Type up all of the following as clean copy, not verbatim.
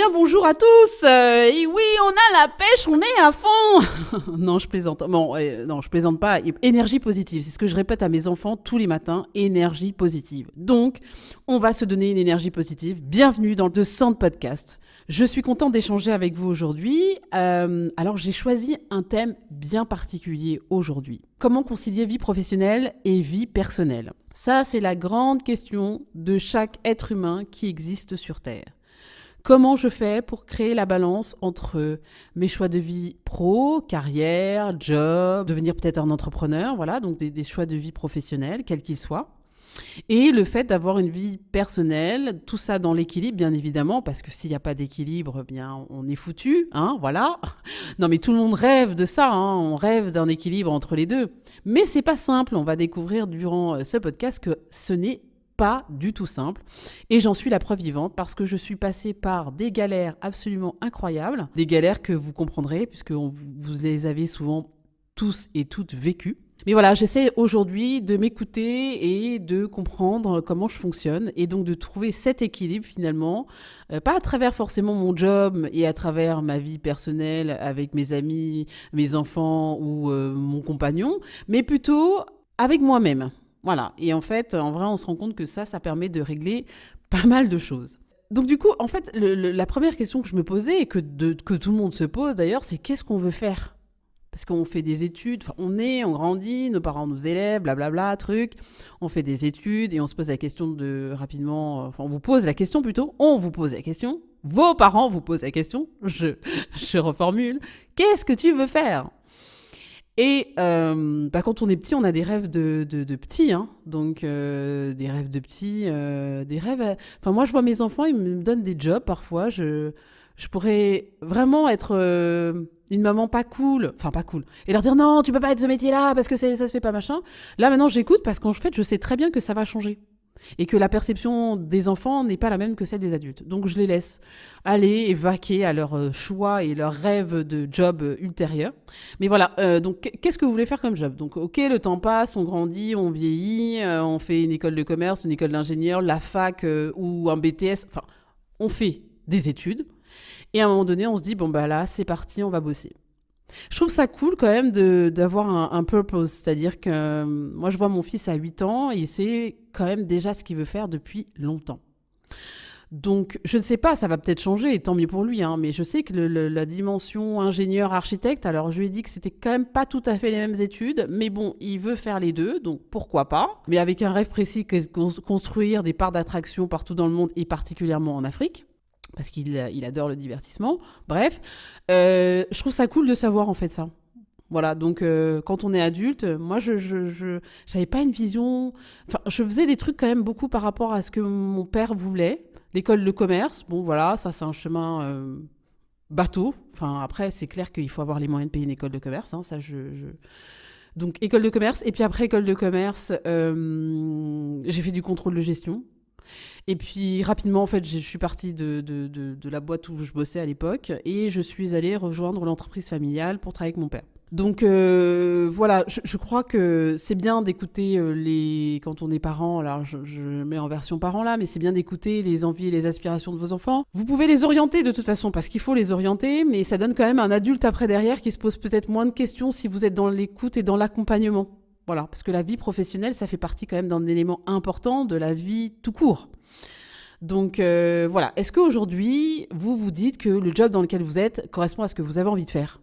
bien, bonjour à tous. Et oui, on a la pêche, on est à fond. Non, je plaisante. Bon, non, je plaisante pas. Énergie positive, c'est ce que je répète à mes enfants tous les matins. Énergie positive. Donc, on va se donner une énergie positive. Bienvenue dans le 200 Podcast. Je suis contente d'échanger avec vous aujourd'hui. Alors, j'ai choisi un thème bien particulier aujourd'hui. Comment concilier vie professionnelle et vie personnelle ? Ça, c'est la grande question de chaque être humain qui existe sur Terre. Comment je fais pour créer la balance entre mes choix de vie pro, carrière, job, devenir peut-être un entrepreneur, voilà, donc des choix de vie professionnels, quels qu'ils soient, et le fait d'avoir une vie personnelle, tout ça dans l'équilibre, bien évidemment, parce que s'il n'y a pas d'équilibre, bien, on est foutu, hein, voilà. Non, mais tout le monde rêve de ça, hein, on rêve d'un équilibre entre les deux. Mais c'est pas simple, on va découvrir durant ce podcast que ce n'est pas du tout simple. Et j'en suis la preuve vivante parce que je suis passée par des galères absolument incroyables, des galères que vous comprendrez puisque vous les avez souvent tous et toutes vécues. Mais voilà, j'essaie aujourd'hui de m'écouter et de comprendre comment je fonctionne et donc de trouver cet équilibre finalement, pas à travers forcément mon job et à travers ma vie personnelle avec mes amis, mes enfants ou mon compagnon, mais plutôt avec moi-même. Voilà, et en fait, en vrai, on se rend compte que ça permet de régler pas mal de choses. Donc du coup, en fait, la première question que je me posais, et que tout le monde se pose d'ailleurs, c'est qu'est-ce qu'on veut faire ? Parce qu'on fait des études, on grandit, nos parents nous élèvent, blablabla, truc. On fait des études et on se pose la question on vous pose la question plutôt, on vous pose la question, vos parents vous posent la question, je reformule, qu'est-ce que tu veux faire ? Et quand on est petit, on a des rêves de petits, hein. Donc des rêves de petits, des rêves. Enfin, moi, je vois mes enfants, ils me donnent des jobs parfois. Je pourrais vraiment être une maman pas cool, et leur dire non, tu peux pas être ce métier-là parce que ça se fait pas machin. Là, maintenant, j'écoute parce qu'en fait, je sais très bien que ça va changer. Et que la perception des enfants n'est pas la même que celle des adultes. Donc je les laisse aller et vaquer à leurs choix et leurs rêves de job ultérieurs. Mais voilà, donc qu'est-ce que vous voulez faire comme job ? Donc ok, le temps passe, on grandit, on vieillit, on fait une école de commerce, une école d'ingénieur, la fac ou un BTS, enfin, on fait des études. Et à un moment donné, on se dit, bon bah là, c'est parti, on va bosser. Je trouve ça cool quand même d'avoir un purpose, c'est-à-dire que moi je vois mon fils à 8 ans et il sait quand même déjà ce qu'il veut faire depuis longtemps. Donc je ne sais pas, ça va peut-être changer et tant mieux pour lui, hein, mais je sais que la dimension ingénieur-architecte, alors je lui ai dit que c'était quand même pas tout à fait les mêmes études, mais bon, il veut faire les deux, donc pourquoi pas, mais avec un rêve précis que construire des parcs d'attractions partout dans le monde et particulièrement en Afrique. Parce qu'il adore le divertissement. Bref, je trouve ça cool de savoir en fait ça. Voilà, donc quand on est adulte, moi je j'avais pas une vision. Enfin, je faisais des trucs quand même beaucoup par rapport à ce que mon père voulait. L'école de commerce, bon voilà, ça c'est un chemin bateau. Enfin après, c'est clair qu'il faut avoir les moyens de payer une école de commerce. Hein, ça Donc école de commerce et puis après école de commerce, j'ai fait du contrôle de gestion. Et puis rapidement, en fait, je suis partie de la boîte où je bossais à l'époque et je suis allée rejoindre l'entreprise familiale pour travailler avec mon père. Donc voilà, je crois que c'est bien d'écouter quand on est parent, alors je mets en version parent là, mais c'est bien d'écouter les envies et les aspirations de vos enfants. Vous pouvez les orienter de toute façon, parce qu'il faut les orienter, mais ça donne quand même un adulte après derrière qui se pose peut-être moins de questions si vous êtes dans l'écoute et dans l'accompagnement. Voilà, parce que la vie professionnelle, ça fait partie quand même d'un élément important de la vie tout court. Donc voilà, est-ce qu'aujourd'hui, vous vous dites que le job dans lequel vous êtes correspond à ce que vous avez envie de faire ?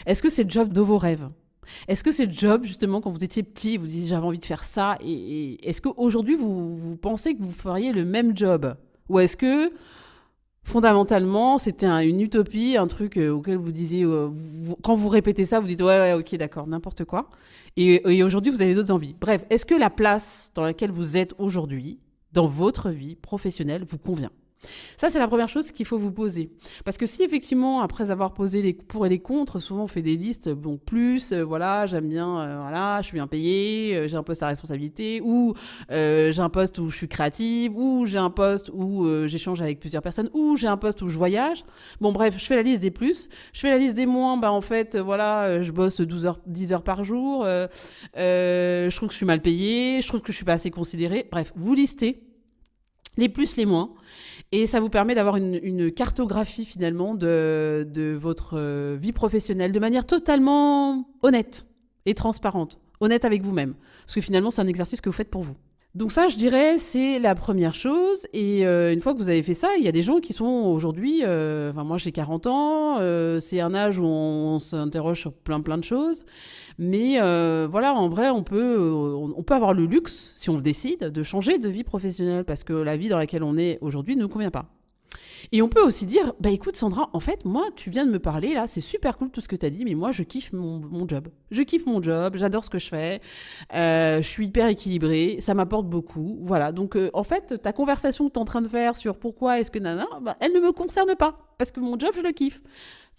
Est-ce que c'est le job de vos rêves ? Est-ce que c'est le job, justement, quand vous étiez petit, vous disiez j'avais envie de faire ça et est-ce qu'aujourd'hui, vous pensez que vous feriez le même job ? Ou est-ce que, fondamentalement, c'était une utopie, un truc auquel vous disiez, quand vous répétez ça, vous dites ouais, ok, d'accord, n'importe quoi. Et aujourd'hui, vous avez d'autres envies. Bref, est-ce que la place dans laquelle vous êtes aujourd'hui, dans votre vie professionnelle, vous convient ? Ça, c'est la première chose qu'il faut vous poser. Parce que si effectivement, après avoir posé les pour et les contre, souvent on fait des listes, bon, plus, voilà, j'aime bien, voilà, je suis bien payée, j'ai un poste à responsabilité, ou j'ai un poste où je suis créative, ou j'ai un poste où j'échange avec plusieurs personnes, ou j'ai un poste où je voyage. Bon, bref, je fais la liste des plus. Je fais la liste des moins, en fait, voilà, je bosse 10 heures par jour, je trouve que je suis mal payée, je trouve que je suis pas assez considérée. Bref, vous listez. les plus, les moins. Et ça vous permet d'avoir une cartographie finalement de votre vie professionnelle de manière totalement honnête et transparente. Honnête avec vous-même. Parce que finalement, c'est un exercice que vous faites pour vous. Donc ça, je dirais, c'est la première chose. Et une fois que vous avez fait ça, il y a des gens qui sont aujourd'hui... moi, j'ai 40 ans. C'est un âge où on s'interroge sur plein de choses. Mais voilà, en vrai, on peut avoir le luxe, si on le décide, de changer de vie professionnelle. Parce que la vie dans laquelle on est aujourd'hui ne nous convient pas. Et on peut aussi dire, bah écoute Sandra, en fait, moi, tu viens de me parler, là, c'est super cool tout ce que tu as dit, mais moi, je kiffe mon job. Je kiffe mon job, j'adore ce que je fais, je suis hyper équilibrée, ça m'apporte beaucoup. Voilà, donc en fait, ta conversation que tu es en train de faire sur pourquoi est-ce que nana, bah, elle ne me concerne pas, parce que mon job, je le kiffe.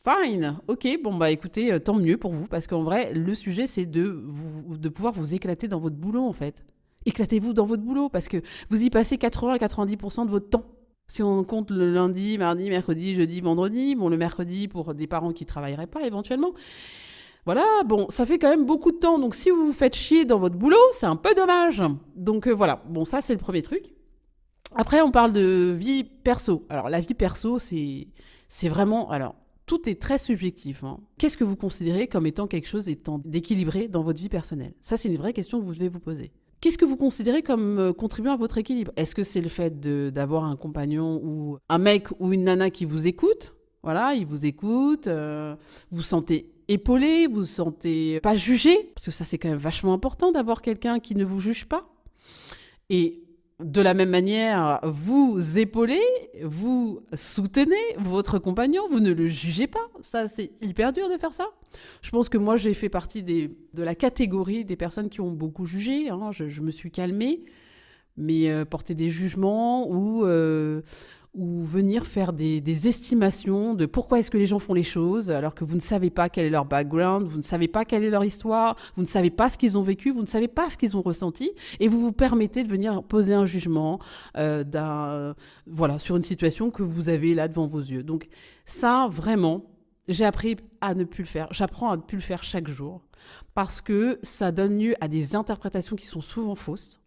Fine, ok, bon bah écoutez, tant mieux pour vous, parce qu'en vrai, le sujet, c'est de pouvoir vous éclater dans votre boulot, en fait. Éclatez-vous dans votre boulot, parce que vous y passez 80-90% de votre temps. Si on compte le lundi, mardi, mercredi, jeudi, vendredi, bon, le mercredi pour des parents qui ne travailleraient pas éventuellement. Voilà, bon, ça fait quand même beaucoup de temps. Donc, si vous vous faites chier dans votre boulot, c'est un peu dommage. Donc, voilà. Bon, ça, c'est le premier truc. Après, on parle de vie perso. Alors, la vie perso, c'est vraiment... Alors, tout est très subjectif. Hein. Qu'est-ce que vous considérez comme étant quelque chose d'équilibré dans votre vie personnelle? Ça, c'est une vraie question que vous devez vous poser. Qu'est-ce que vous considérez comme contribuant à votre équilibre? Est-ce que c'est le fait d'avoir un compagnon ou un mec ou une nana qui vous écoute? Voilà, il vous écoute, vous vous sentez épaulé, vous vous sentez pas jugé, parce que ça c'est quand même vachement important d'avoir quelqu'un qui ne vous juge pas. Et de la même manière, vous épaulez, vous soutenez votre compagnon, vous ne le jugez pas. Ça, c'est hyper dur de faire ça. Je pense que moi, j'ai fait partie de la catégorie des personnes qui ont beaucoup jugé. Hein. Je me suis calmée, mais porter des jugements ou venir faire des estimations de pourquoi est-ce que les gens font les choses alors que vous ne savez pas quel est leur background, vous ne savez pas quelle est leur histoire, vous ne savez pas ce qu'ils ont vécu, vous ne savez pas ce qu'ils ont ressenti et vous vous permettez de venir poser un jugement sur une situation que vous avez là devant vos yeux. Donc ça, vraiment, j'ai appris à ne plus le faire. J'apprends à ne plus le faire chaque jour parce que ça donne lieu à des interprétations qui sont souvent fausses.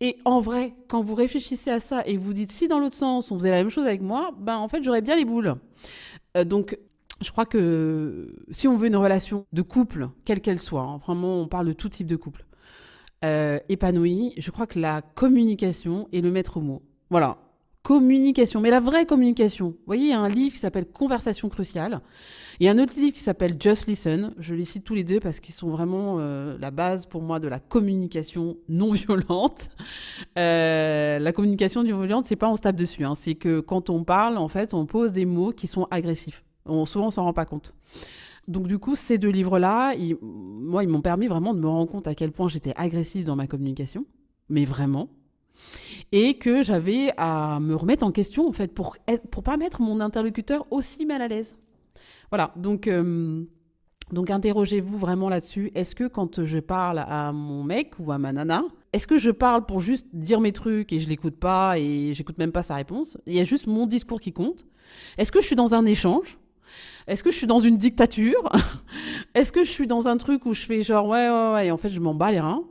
Et en vrai, quand vous réfléchissez à ça et vous dites si dans l'autre sens on faisait la même chose avec moi, ben en fait j'aurais bien les boules. Donc je crois que si on veut une relation de couple, quelle qu'elle soit, hein, vraiment on parle de tout type de couple, épanouie, je crois que la communication est le maître mot. Voilà. Communication, mais la vraie communication. Vous voyez, il y a un livre qui s'appelle Conversation cruciale. Il y a un autre livre qui s'appelle Just Listen. Je les cite tous les deux parce qu'ils sont vraiment la base pour moi de la communication non violente. La communication non violente, c'est pas on se tape dessus. Hein. C'est que quand on parle, en fait, on pose des mots qui sont agressifs. Souvent, on s'en rend pas compte. Donc du coup, ces deux livres-là, ils m'ont permis vraiment de me rendre compte à quel point j'étais agressive dans ma communication. Mais vraiment. Et que j'avais à me remettre en question, en fait, pour pas mettre mon interlocuteur aussi mal à l'aise. Voilà, donc interrogez-vous vraiment là-dessus. Est-ce que quand je parle à mon mec ou à ma nana, est-ce que je parle pour juste dire mes trucs et je l'écoute pas et j'écoute même pas sa réponse? Il y a juste mon discours qui compte. Est-ce que je suis dans un échange? Est-ce que je suis dans une dictature? Est-ce que je suis dans un truc où je fais genre ouais, et en fait je m'en bats les reins?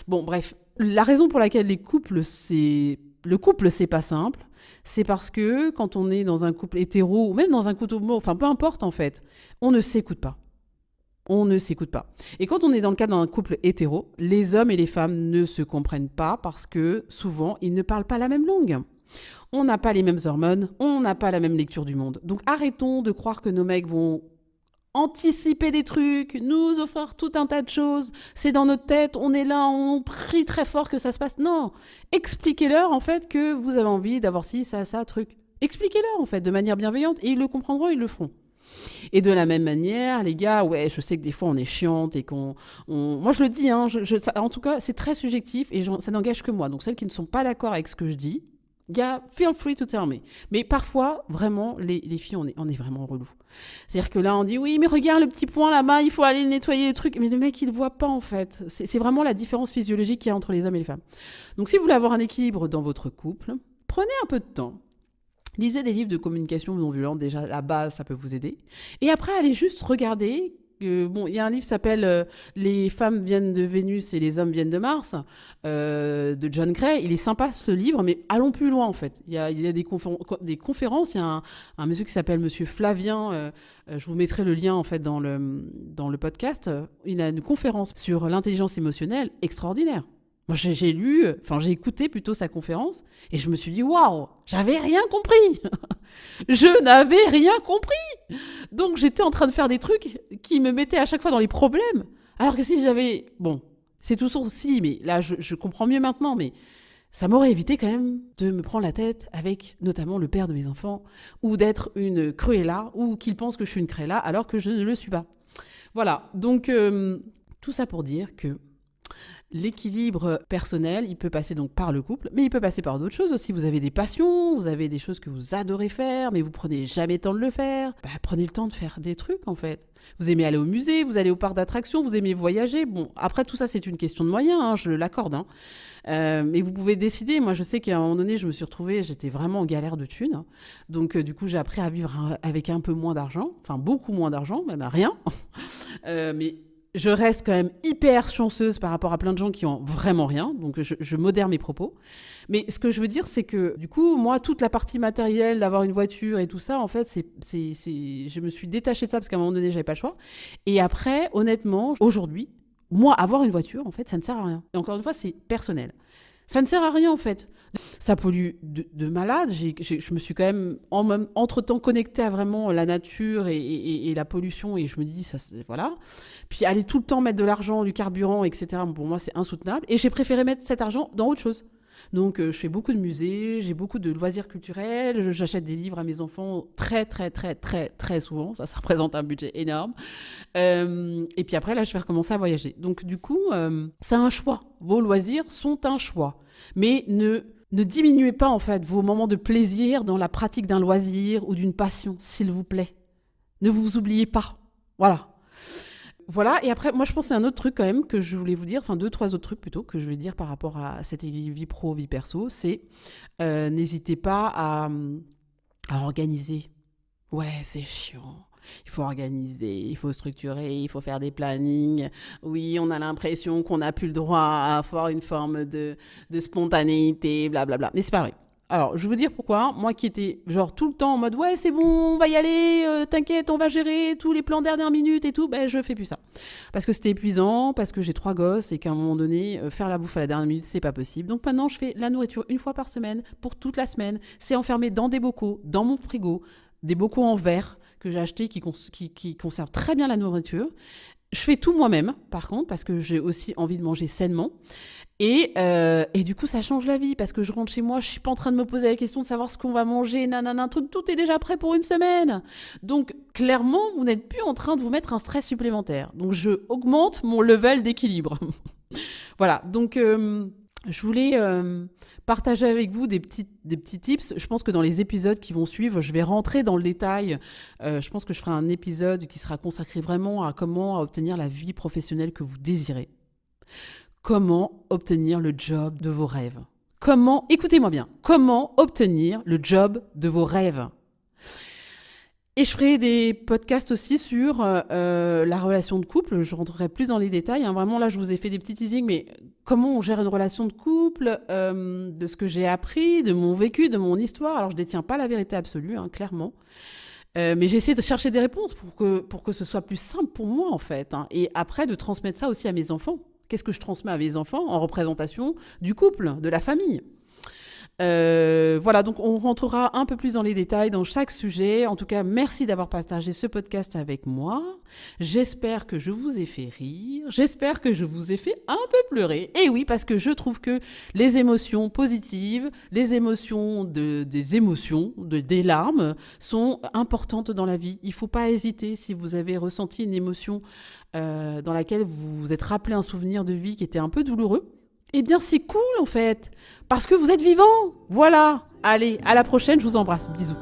Bon, bref. La raison pour laquelle le couple, c'est pas simple, c'est parce que quand on est dans un couple hétéro, ou même dans un couple homo, enfin peu importe en fait, on ne s'écoute pas. On ne s'écoute pas. Et quand on est dans le cadre d'un couple hétéro, les hommes et les femmes ne se comprennent pas parce que souvent, ils ne parlent pas la même langue. On n'a pas les mêmes hormones, on n'a pas la même lecture du monde. Donc arrêtons de croire que nos mecs vont anticiper des trucs, nous offrir tout un tas de choses, c'est dans notre tête, on est là, on prie très fort que ça se passe. Non, expliquez-leur en fait que vous avez envie d'avoir ci, ça, truc. Expliquez-leur en fait de manière bienveillante et ils le comprendront, ils le feront. Et de la même manière, les gars, ouais, je sais que des fois on est chiante et moi je le dis, hein, en tout cas c'est très subjectif et ça n'engage que moi. Donc celles qui ne sont pas d'accord avec ce que je dis, gars, feel free to tell me. Mais parfois, vraiment, les filles, on est vraiment relou. C'est-à-dire que là, on dit, oui, mais regarde le petit point là-bas, il faut aller nettoyer les trucs. Mais le mec, il ne voit pas, en fait. C'est vraiment la différence physiologique qu'il y a entre les hommes et les femmes. Donc, si vous voulez avoir un équilibre dans votre couple, prenez un peu de temps. Lisez des livres de communication non violente. Déjà, la base, ça peut vous aider. Et après, allez juste regarder Bon, il y a un livre qui s'appelle Les femmes viennent de Vénus et les hommes viennent de Mars, de John Gray. Il est sympa ce livre, mais allons plus loin en fait. Il y a des conférences. Il y a un monsieur qui s'appelle Monsieur Flavien. Je vous mettrai le lien en fait dans le podcast. Il a une conférence sur l'intelligence émotionnelle extraordinaire. Moi, j'ai écouté plutôt sa conférence et je me suis dit, waouh, j'avais rien compris. Je n'avais rien compris. Donc, j'étais en train de faire des trucs qui me mettaient à chaque fois dans les problèmes. Alors que si j'avais, bon, c'est tout sourcil, mais là, je comprends mieux maintenant, mais ça m'aurait évité quand même de me prendre la tête avec notamment le père de mes enfants ou d'être une Cruella ou qu'il pense que je suis une Cruella alors que je ne le suis pas. Voilà. Donc, tout ça pour dire que l'équilibre personnel, il peut passer donc par le couple, mais il peut passer par d'autres choses aussi. Vous avez des passions, vous avez des choses que vous adorez faire, mais vous prenez jamais le temps de le faire. Prenez le temps de faire des trucs, en fait. Vous aimez aller au musée, vous allez au parc d'attractions, vous aimez voyager. Bon, après, tout ça, c'est une question de moyens, hein, je l'accorde. Hein. Mais vous pouvez décider. Moi, je sais qu'à un moment donné, je me suis retrouvée, j'étais vraiment en galère de thunes. Donc, du coup, j'ai appris à vivre avec un peu moins d'argent. Enfin, beaucoup moins d'argent, même à rien. Mais je reste quand même hyper chanceuse par rapport à plein de gens qui ont vraiment rien, donc je modère mes propos. Mais ce que je veux dire, c'est que du coup, moi, toute la partie matérielle, d'avoir une voiture et tout ça, en fait, je me suis détachée de ça parce qu'à un moment donné, j'avais pas le choix. Et après, honnêtement, aujourd'hui, moi, avoir une voiture, en fait, ça ne sert à rien. Et encore une fois, c'est personnel. Ça ne sert à rien, en fait. Ça pollue de malade. Je me suis quand même entre-temps connectée à vraiment la nature et la pollution. Et je me dis, voilà. Puis aller tout le temps mettre de l'argent, du carburant, etc., pour moi, c'est insoutenable. Et j'ai préféré mettre cet argent dans autre chose. Donc, je fais beaucoup de musées, j'ai beaucoup de loisirs culturels, j'achète des livres à mes enfants très, très, très, très, très souvent. Ça représente un budget énorme. Et puis après, là, je vais recommencer à voyager. Donc, du coup, c'est un choix. Vos loisirs sont un choix. Mais ne diminuez pas, en fait, vos moments de plaisir dans la pratique d'un loisir ou d'une passion, s'il vous plaît. Ne vous oubliez pas. Voilà. Voilà, et après, moi je pense que c'est un autre truc quand même que je voulais vous dire, enfin 2-3 autres trucs plutôt que je vais dire par rapport à cette vie pro, vie perso, c'est n'hésitez pas à organiser. Ouais, c'est chiant. Il faut organiser, il faut structurer, il faut faire des plannings. Oui, on a l'impression qu'on n'a plus le droit à avoir une forme de spontanéité, blablabla. Mais c'est pas vrai. Alors, je vais vous dire pourquoi. Moi qui étais genre tout le temps en mode « Ouais, c'est bon, on va y aller, t'inquiète, on va gérer tous les plans dernière minute et tout », je fais plus ça. Parce que c'était épuisant, parce que j'ai 3 gosses et qu'à un moment donné, faire la bouffe à la dernière minute, c'est pas possible. Donc maintenant, je fais la nourriture 1 fois par semaine pour toute la semaine. C'est enfermé dans des bocaux, dans mon frigo, des bocaux en verre que j'ai achetés qui conservent très bien la nourriture. Je fais tout moi-même, par contre, parce que j'ai aussi envie de manger sainement. Et du coup, ça change la vie parce que je rentre chez moi, je suis pas en train de me poser la question de savoir ce qu'on va manger, nanana, un truc, tout est déjà prêt pour une semaine. Donc, clairement, vous n'êtes plus en train de vous mettre un stress supplémentaire. Donc, je augmente mon level d'équilibre. Voilà, donc je voulais partager avec vous des petits tips. Je pense que dans les épisodes qui vont suivre, je vais rentrer dans le détail. Je pense que je ferai un épisode qui sera consacré vraiment à comment obtenir la vie professionnelle que vous désirez. Comment obtenir le job de vos rêves. Écoutez-moi bien, comment obtenir le job de vos rêves. Et je ferai des podcasts aussi sur la relation de couple. Je rentrerai plus dans les détails. Hein. Vraiment, là, je vous ai fait des petits teasings, mais comment on gère une relation de couple, de ce que j'ai appris, de mon vécu, de mon histoire. Alors, je ne détiens pas la vérité absolue, hein, clairement. Mais j'ai essayé de chercher des réponses pour que ce soit plus simple pour moi, en fait. Hein. Et après, de transmettre ça aussi à mes enfants. Qu'est-ce que je transmets à mes enfants en représentation du couple, de la famille ? Voilà, donc on rentrera un peu plus dans les détails dans chaque sujet. En tout cas, merci d'avoir partagé ce podcast avec moi. J'espère que je vous ai fait rire. J'espère que je vous ai fait un peu pleurer. Et oui, parce que je trouve que les émotions positives, les émotions des larmes sont importantes dans la vie. Il ne faut pas hésiter si vous avez ressenti une émotion dans laquelle vous vous êtes rappelé un souvenir de vie qui était un peu douloureux. Eh bien, c'est cool, en fait, parce que vous êtes vivant. Voilà. Allez, à la prochaine, je vous embrasse. Bisous.